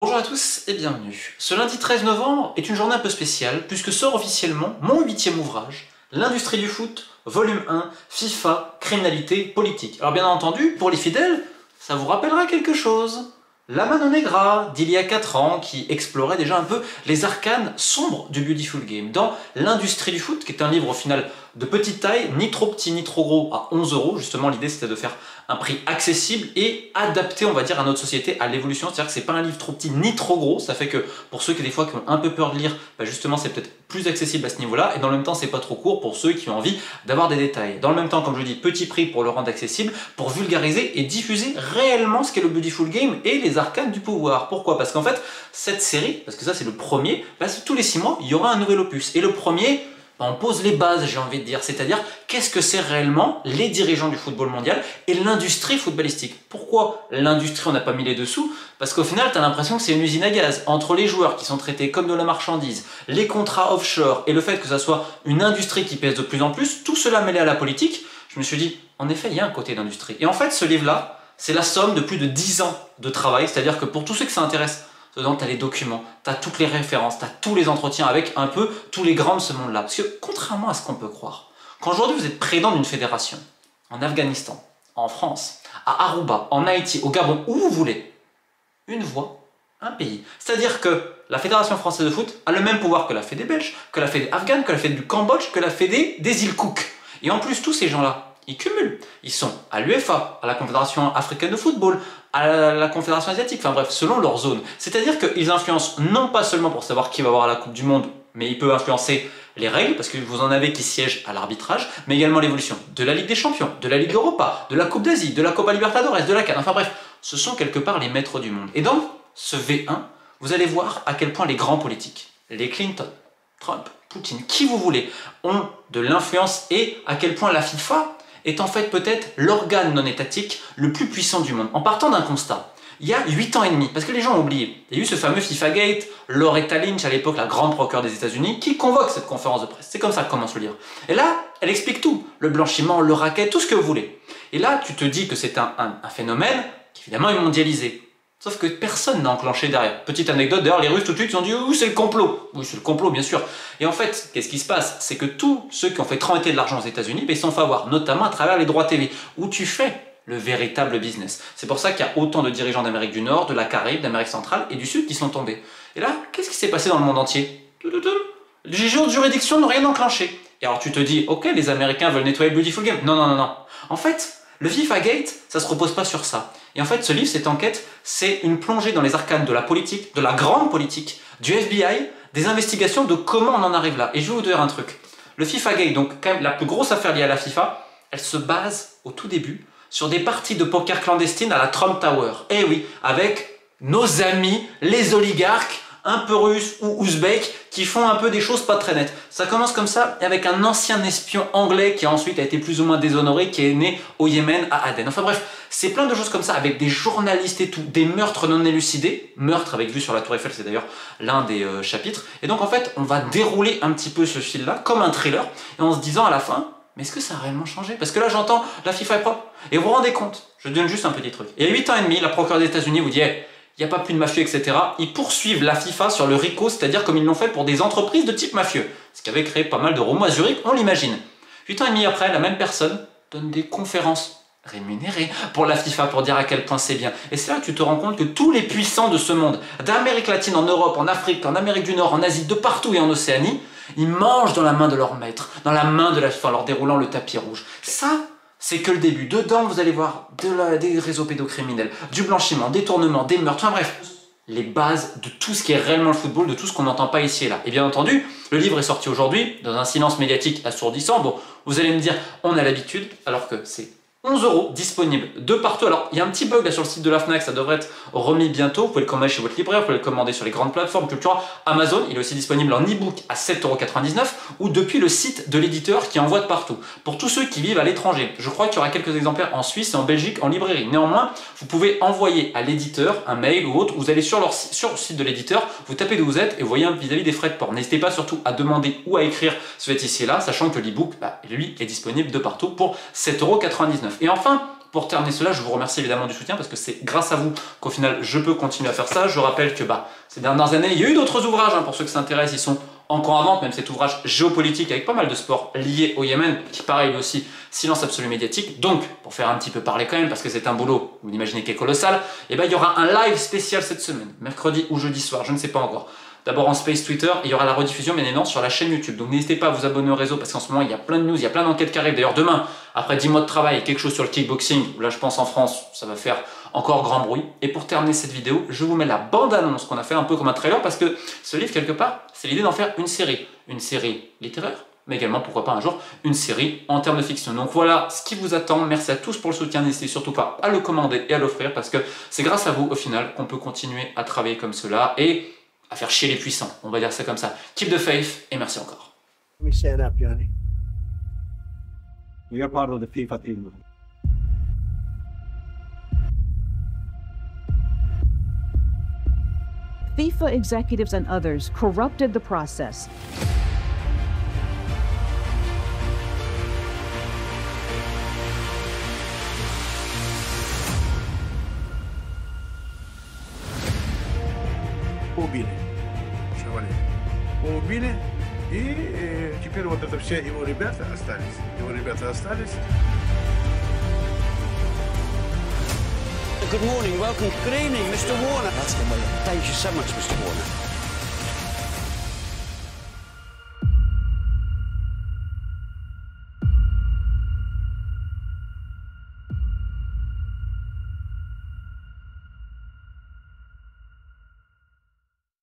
Bonjour à tous et bienvenue. Ce lundi 13 novembre est une journée un peu spéciale puisque sort officiellement mon 8e ouvrage, L'industrie du foot, volume 1, FIFA, criminalité politique. Alors bien entendu, pour les fidèles, ça vous rappellera quelque chose. La Mano Negra d'il y a 4 ans qui explorait déjà un peu les arcanes sombres du Beautiful Game dans L'industrie du foot, qui est un livre au final de petite taille, ni trop petit ni trop gros, à 11 €. Justement, l'idée c'était de faire un prix accessible et adapté, on va dire, à notre société, à l'évolution. C'est-à-dire que c'est pas un livre trop petit ni trop gros. Ça fait que pour ceux qui des fois qui ont un peu peur de lire, bah justement c'est peut-être plus accessible à ce niveau-là. Et dans le même temps, c'est pas trop court pour ceux qui ont envie d'avoir des détails. Dans le même temps, comme je dis, petit prix pour le rendre accessible, pour vulgariser et diffuser réellement ce qu'est le Beautiful Game et les arcanes du pouvoir. Pourquoi? Parce qu'en fait, cette série, parce que ça c'est le premier, bah, tous les 6 mois, il y aura un nouvel opus. Et le premier, on pose les bases, j'ai envie de dire, c'est-à-dire qu'est-ce que c'est réellement les dirigeants du football mondial et l'industrie footballistique. Pourquoi l'industrie, on n'a pas mis les dessous? Parce qu'au final, tu as l'impression que c'est une usine à gaz. Entre les joueurs qui sont traités comme de la marchandise, les contrats offshore et le fait que ça soit une industrie qui pèse de plus en plus, tout cela mêlé à la politique, je me suis dit, en effet, il y a un côté d'industrie. Et en fait, ce livre-là, c'est la somme de plus de 10 ans de travail, c'est-à-dire que pour tous ceux que ça intéresse, dedans, tu as les documents, tu as toutes les références, tu as tous les entretiens avec un peu tous les grands de ce monde-là. Parce que contrairement à ce qu'on peut croire, quand aujourd'hui vous êtes président d'une fédération, en Afghanistan, en France, à Aruba, en Haïti, au Gabon, où vous voulez, une voix, un pays. C'est-à-dire que la Fédération française de foot a le même pouvoir que la Fédé belge, que la Fédé afghane, que la Fédé du Cambodge, que la Fédé des îles Cook. Et en plus, tous ces gens-là, ils cumulent. Ils sont à l'UEFA, à la Confédération africaine de football, à la Confédération asiatique, enfin bref, selon leur zone. C'est-à-dire qu'ils influencent non pas seulement pour savoir qui va avoir la Coupe du Monde, mais ils peuvent influencer les règles, parce que vous en avez qui siègent à l'arbitrage, mais également l'évolution de la Ligue des Champions, de la Ligue Europa, de la Coupe d'Asie, de la Copa Libertadores, de la CAN. Enfin bref, ce sont quelque part les maîtres du monde. Et dans ce V1, vous allez voir à quel point les grands politiques, les Clinton, Trump, Poutine, qui vous voulez, ont de l'influence et à quel point la FIFA est en fait peut-être l'organe non étatique le plus puissant du monde. En partant d'un constat, il y a 8 ans et demi, parce que les gens ont oublié, il y a eu ce fameux FIFA Gate, Loretta Lynch, à l'époque la grande procureure des États-Unis, qui convoque cette conférence de presse. C'est comme ça que commence le livre. Et là, elle explique tout, le blanchiment, le racket, tout ce que vous voulez. Et là, tu te dis que c'est un phénomène qui évidemment est mondialisé. Sauf que personne n'a enclenché derrière. Petite anecdote, d'ailleurs, les Russes tout de suite ils ont dit « Oui, c'est le complot ». Oui, c'est le complot, bien sûr. Et en fait, qu'est-ce qui se passe? C'est que tous ceux qui ont fait tremper de l'argent aux États-Unis, ils s'en font avoir, notamment à travers les droits TV, où tu fais le véritable business. C'est pour ça qu'il y a autant de dirigeants d'Amérique du Nord, de la Caraïbe, d'Amérique centrale et du Sud qui sont tombés. Et là, qu'est-ce qui s'est passé dans le monde entier? Les juges de juridiction n'ont rien enclenché. Et alors tu te dis « Ok, les Américains veulent nettoyer le Beautiful Game ». Non, non, non, non. En fait, le FIFA Gate, ça se repose pas sur ça. Et en fait, ce livre, cette enquête, c'est une plongée dans les arcanes de la politique, de la grande politique, du FBI, des investigations de comment on en arrive là. Et je vais vous dire un truc. Le FIFA Gate, donc quand même la plus grosse affaire liée à la FIFA, elle se base au tout début sur des parties de poker clandestines à la Trump Tower. Eh oui, avec nos amis, les oligarques, un peu russes ou ouzbeks, qui font un peu des choses pas très nettes. Ça commence comme ça, avec un ancien espion anglais qui ensuite a été plus ou moins déshonoré, qui est né au Yémen, à Aden. Enfin bref, c'est plein de choses comme ça, avec des journalistes et tout, des meurtres non élucidés, meurtres avec vue sur la Tour Eiffel, c'est d'ailleurs l'un des chapitres. Et donc en fait, on va dérouler un petit peu ce fil-là, comme un thriller, et en se disant à la fin, mais est-ce que ça a réellement changé? Parce que là, j'entends, la FIFA est propre. Et vous vous rendez compte, je donne juste un petit truc. Il y a 8 ans et demi, la procureure des États-Unis vous dit, hey, il n'y a pas plus de mafieux, etc. Ils poursuivent la FIFA sur le RICO, c'est-à-dire comme ils l'ont fait pour des entreprises de type mafieux. Ce qui avait créé pas mal de remous à Zurich, on l'imagine. 8 ans et demi après, la même personne donne des conférences rémunérées pour la FIFA pour dire à quel point c'est bien. Et c'est là que tu te rends compte que tous les puissants de ce monde, d'Amérique latine, en Europe, en Afrique, en Amérique du Nord, en Asie, de partout et en Océanie, ils mangent dans la main de leur maître, dans la main de la FIFA, en leur déroulant le tapis rouge. Ça, c'est que le début. Dedans, vous allez voir des réseaux pédocriminels, du blanchiment, des tournements, des meurtres, enfin bref, les bases de tout ce qui est réellement le football, de tout ce qu'on n'entend pas ici et là. Et bien entendu, le livre est sorti aujourd'hui, dans un silence médiatique assourdissant. Bon, vous allez me dire, on a l'habitude, alors que c'est 11 € disponible de partout. Alors, il y a un petit bug là sur le site de la Fnac, ça devrait être remis bientôt. Vous pouvez le commander chez votre libraire, vous pouvez le commander sur les grandes plateformes Cultura, Amazon. Il est aussi disponible en e-book à 7,99 € ou depuis le site de l'éditeur qui envoie de partout. Pour tous ceux qui vivent à l'étranger, je crois qu'il y aura quelques exemplaires en Suisse et en Belgique en librairie. Néanmoins, vous pouvez envoyer à l'éditeur un mail ou autre. Vous allez sur le site de l'éditeur, vous tapez d'où vous êtes et vous voyez vis-à-vis des frais de port. N'hésitez pas surtout à demander ou à écrire ce fait ici et là, sachant que l'e-book, lui, est disponible de partout pour 7,99 €. Et enfin, pour terminer cela, je vous remercie évidemment du soutien parce que c'est grâce à vous qu'au final je peux continuer à faire ça. Je rappelle que ces dernières années, il y a eu d'autres ouvrages, pour ceux qui s'intéressent, ils sont encore à vente, même cet ouvrage géopolitique avec pas mal de sports liés au Yémen, qui pareil aussi, silence absolu médiatique. Donc, pour faire un petit peu parler quand même, parce que c'est un boulot, vous l'imaginez, qui est colossal, et il y aura un live spécial cette semaine, mercredi ou jeudi soir, je ne sais pas encore. D'abord en space Twitter, et il y aura la rediffusion bien évidemment sur la chaîne YouTube. Donc n'hésitez pas à vous abonner au réseau parce qu'en ce moment il y a plein de news, il y a plein d'enquêtes qui arrivent. D'ailleurs demain, après 10 mois de travail, quelque chose sur le kickboxing, où là je pense en France, ça va faire encore grand bruit. Et pour terminer cette vidéo, je vous mets la bande-annonce qu'on a fait un peu comme un trailer parce que ce livre quelque part, c'est l'idée d'en faire une série littéraire, mais également pourquoi pas un jour une série en termes de fiction. Donc voilà ce qui vous attend. Merci à tous pour le soutien, n'hésitez surtout pas à le commander et à l'offrir parce que c'est grâce à vous au final qu'on peut continuer à travailler comme cela et à faire chier les puissants, on va dire ça comme ça. Keep the faith et merci encore. Let me stand up, Johnny. We are part of the FIFA team. FIFA executives and others corrupted the process. Убили. Шевали. Убили. И теперь вот это все его ребята остались. Good morning, welcome. Good evening, Mr. Warner. Thank you so much, Mr. Warner.